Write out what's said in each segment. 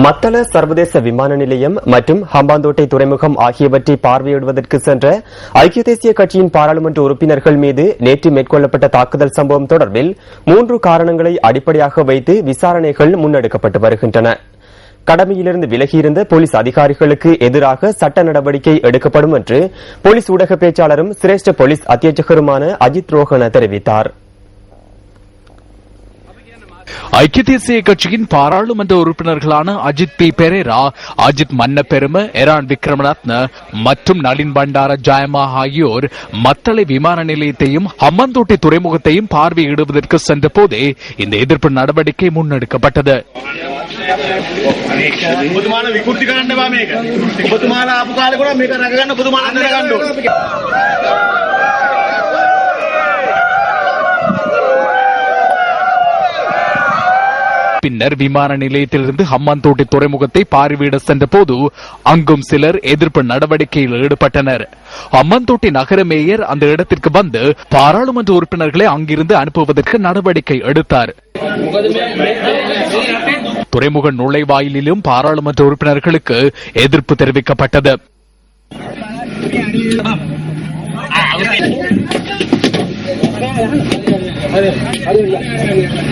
மத்தள சர்வதேச விமான நிலையம் மற்றும் ஹம்பாந்தோட்டை துறைமுகம் ஆகியவற்றை பார்வையிடுவதற்கு சென்ற ஐக்கிய தேசிய கட்சியின் பாராளுமன்ற உறுப்பினர்கள் மீது நேற்று மேற்கொள்ளப்பட்ட தாக்குதல் சம்பவம் தொடர்பில் 3 காரணங்களை அடிப்படையாக வைத்து விசாரணைகள் முன்னெடுக்கப்பட்டு வருகின்றன. கடமையிலிருந்து விலகியிருந்த போலீஸ் அதிகாரிகளுக்கு எதிராக சட்ட நடவடிக்கை எடுக்கப்படும் என்று போலீஸ் ஊடக பேச்சாளரும் சிரேஷ்ட போலீஸ் அத்தியட்சகருமான அஜித் ரோஹன தெரிவித்தார். ஐக்கிய தேசிய கட்சியின் பாராளுமன்ற உறுப்பினர்களான அஜித் பி பெரேரா, அஜித் மன்னபெரும, எரான் விக்ரமரத்ன மற்றும் நளின் பண்டார ஜயமா ஆகியோர் மத்தளை விமான நிலையத்தையும் ஹம்மந்தோட்டை துறைமுகத்தையும் பார்வையிடுவதற்கு சென்ற போதே இந்த எதிர்ப்பு நடவடிக்கை முன்னெடுக்கப்பட்டது. பின்னர் விமான நிலையத்திலிருந்து ஹம்மாந்தோட்டை துறைமுகத்தை பார்வையிட சென்ற போது அங்கும் சிலர் எதிர்ப்பு நடவடிக்கையில் ஈடுபட்டனர். ஹம்மாந்தோட்டை நகர மேயர் அந்த இடத்திற்கு வந்து பாராளுமன்ற உறுப்பினர்களை அங்கிருந்து அனுப்புவதற்கு நடவடிக்கை எடுத்தார். துறைமுக நுழைவாயிலிலும் பாராளுமன்ற உறுப்பினர்களுக்கு எதிர்ப்பு தெரிவிக்கப்பட்டது.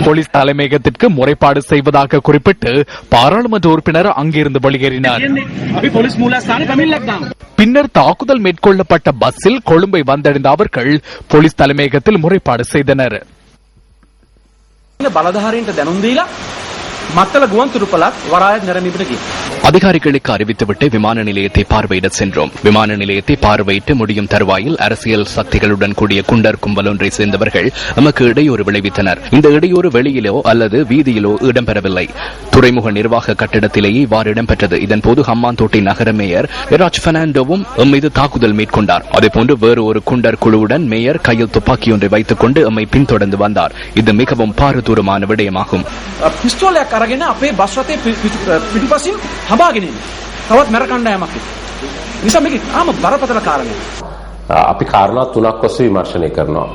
போலீஸ் தலைமையகத்திற்கு முறைப்பாடு செய்வதாக குறிப்பிட்டு பாராளுமன்ற உறுப்பினர் அங்கிருந்து வெளியேறினார். பின்னர் தாக்குதல் மேற்கொள்ளப்பட்ட பஸ்ஸில் கொழும்பை வந்தடைந்த அவர்கள் போலீஸ் தலைமையகத்தில் முறைப்பாடு செய்தனர். அதிகாரிகளுக்கு அறிவித்துவிட்டு விமான நிலையத்தை பார்வையிட சென்றோம். விமான நிலையத்தை பார்வையிட்டு முடியும் தருவாயில் அரசியல் சக்திகளுடன் கூடிய குண்டர் கும்பல் ஒன்றை சேர்ந்தவர்கள் நமக்கு இடையூறு விளைவித்தனர். இந்த இடையூறு வெளியிலோ அல்லது வீதியிலோ இடம்பெறவில்லை. துறைமுக நிர்வாக கட்டிடத்திலேயே இவ்வாறு இடம்பெற்றது. இதன்போது ஹம்மாந்தோட்டை நகர மேயர் எராஜ் பெர்னாண்டோவும் மீது தாக்குதல் மேற்கொண்டார். அதேபோன்று வேறு ஒரு குண்டர் குழுவுடன் மேயர் கையில் துப்பாக்கி ஒன்றை வைத்துக் கொண்டு எம்மை பின்தொடர்ந்து வந்தார். இது மிகவும் பாரதூரமான விடயமாகும். අරගෙන අපේ බස් රථයේ පිටුපසින් හඹාගෙන ඉන්නේ. තවත් මැර කණ්ඩායමක් ඉන්නේ. නිසා මේක ආම බරපතල කාරණයක්. අපි කාරණා තුනක් ඔස්සේ විමර්ශනය කරනවා.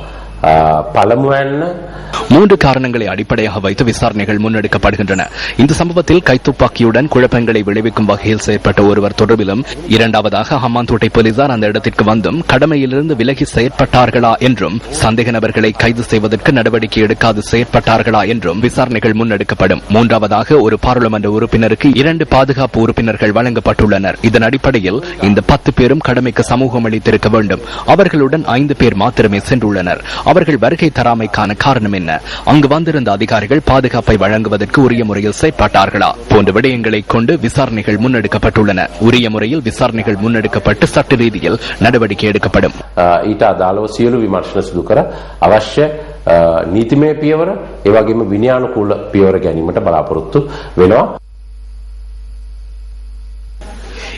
පළමුවෙන් 3 காரணங்களை அடிப்படையாக வைத்து விசாரணைகள் முன்னெடுக்கப்படுகின்றன. இந்த சம்பவத்தில் கைத்துப்பாக்கியுடன் குழப்பங்களை விளைவிக்கும் வகையில் செயற்பட்ட ஒருவர் தொடர்பிலும், இரண்டாவதாக ஹம்மாந்தோட்டை போலீசார் அந்த இடத்திற்கு வந்தும் கடமையிலிருந்து விலகி செயற்பட்டார்களா என்றும், சந்தேக நபர்களை கைது செய்வதற்கு நடவடிக்கை எடுக்காது செயற்பட்டார்களா என்றும் விசாரணைகள் முன்னெடுக்கப்படும். மூன்றாவதாக ஒரு பாராளுமன்ற உறுப்பினருக்கு 2 பாதுகாப்பு உறுப்பினர்கள் வழங்கப்பட்டுள்ளனர். இதன் அடிப்படையில் இந்த 10 பேரும் கடமைக்கு சமூகம் அளித்திருக்க வேண்டும். அவர்களுடன் 5 பேர் மாத்திரமே சென்றுள்ளனர். அவர்கள் வருகை தராமைக்கான காரணம் என்ன? அங்கு வந்திருந்த அதிகாரிகள் பாதுகாப்பை வழங்குவதற்கு உரிய முறையில் செயற்பட்டார்களா போன்ற விடயங்களை கொண்டு விசாரணைகள் முன்னெடுக்கப்பட்டுள்ளன. உரிய முறையில் விசாரணைகள் முன்னெடுக்கப்பட்டு சட்ட ரீதியில் நடவடிக்கை எடுக்கப்படும். ඊට අදාළව සියලු විමර්ශන සිදු කර අවශ්‍ය නීතිමය පියවර ඒ වගේම විනයානුකූල පියවර ගැනීමට බලාපොරොත්තු වෙනවා.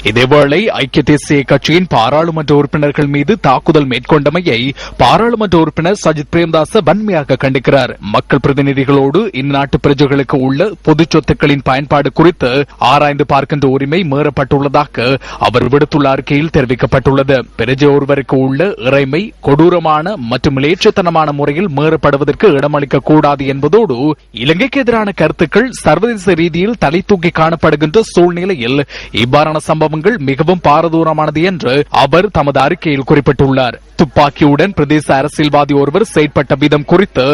இதேவேளை ஐக்கிய தேசிய கட்சியின் பாராளுமன்ற உறுப்பினர்கள் மீது தாக்குதல் மேற்கொண்டமையை பாராளுமன்ற உறுப்பினர் சஜித் பிரேமதாச வன்மையாக கண்டிக்கிறார். மக்கள் பிரதிநிதிகளோடு இந்நாட்டு பிரஜைகளுக்கு உள்ள பொது சொத்துக்களின் பயன்பாடு குறித்து ஆராய்ந்து பார்க்கின்ற உரிமை மீறப்பட்டுள்ளதாக அவர் விடுத்துள்ள அறிக்கையில் தெரிவிக்கப்பட்டுள்ளது. பிரஜை ஒருவருக்கு உள்ள இறைமை கொடூரமான மற்றும் மிலேச்சத்தனமான முறையில் மீறப்படுவதற்கு இடமளிக்க கூடாது என்பதோடு இலங்கைக்கு எதிரான கருத்துக்கள் சர்வதேச ரீதியில் தலை தூக்கி காணப்படுகின்ற சூழ்நிலையில் இவ்வாறான சம்பவங்கள் மிகவும் பாரதூரமானது என்று அவர் தமது அறிக்கையில் குறிப்பிட்டுள்ளார். துப்பாக்கியுடன் பிரதேச அரசியல்வாதி ஒருவர் செயற்பட்ட விதம் குறித்து,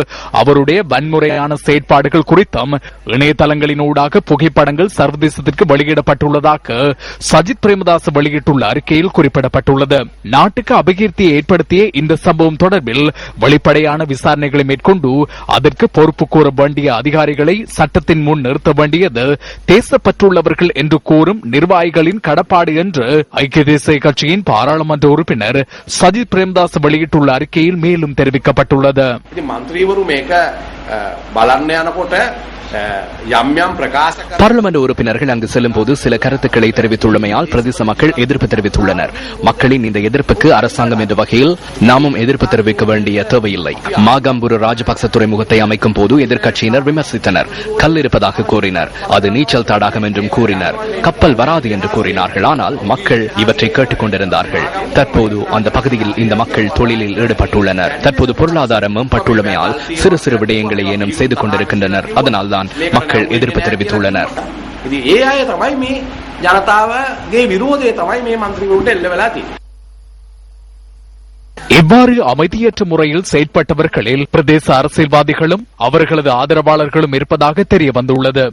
அவருடைய வன்முறையான செயற்பாடுகள் குறித்தும் இணையதளங்களினூடாக புகைப்படங்கள் சர்வதேசத்திற்கு வெளியிடப்பட்டுள்ளதாக சஜித் பிரேமதாஸ் வெளியிட்டுள்ள அறிக்கையில் குறிப்பிடப்பட்டுள்ளது. நாட்டுக்கு அபகீர்த்தியை ஏற்படுத்திய இந்த சம்பவம் தொடர்பில் வெளிப்படையான விசாரணைகளை மேற்கொண்டு அதற்கு பொறுப்பு கூற வேண்டிய அதிகாரிகளை சட்டத்தின் முன் நிறுத்த வேண்டியது தேசப்பற்றுள்ளவர்கள் என்று கூறும் நிர்வாகிகளின் கடப்பாடு என்று ஐக்கிய தேசிய கட்சியின் பாராளுமன்ற உறுப்பினர் சஜித் பிரேமதாஸ் வெளியிட்டுள்ள அறிக்கையில் மேலும் தெரிவிக்கப்பட்டுள்ளது. பார்லிமெண்ட் உறுப்பினர்கள் அங்கு செல்லும் போது சில கருத்துக்களை தெரிவித்துள்ளமையால் பிரதேச மக்கள் எதிர்ப்பு தெரிவித்துள்ளனர். மக்களின் இந்த எதிர்ப்புக்கு அரசாங்கம் என்ற வகையில் நாமும் எதிர்ப்பு தெரிவிக்க வேண்டிய தேவையில்லை. மாகம்புரு ராஜபக்ச துறைமுகத்தை அமைக்கும் போது எதிர்க்கட்சியினர் விமர்சித்தனர். கல் இருப்பதாக கூறினர். அது நீச்சல் தடாகம் என்றும் கூறினர். கப்பல் வராது என்று கூறினார்கள். ஆனால் மக்கள் இவற்றை கேட்டுக் கொண்டிருந்தார்கள். தற்போது அந்த பகுதியில் இந்த மக்கள் தொழிலில் ஈடுபட்டுள்ளனர். தற்போது பொருளாதாரம் மேம்பட்டுள்ளமையால் சிறு சிறு விடயங்களை ஏனும் செய்து கொண்டிருக்கின்றனர். அதனால்தான் மக்கள் எதிர்ப்பு தெரிவித்துள்ளனர். ඉතින් ඒ අය තමයි මේ ජනතාවගේ විරෝධය තමයි මේ മന്ത്രിවරුන්ට එල්ල වෙලා තියෙන්නේ. இவ்வாறு அமைதியற்ற முறையில் செயற்பட்டவர்களில் பிரதேச அரசியல்வாதிகளும் அவர்களது ஆதரவாளர்களும் இருப்பதாக தெரிய வந்துள்ளது.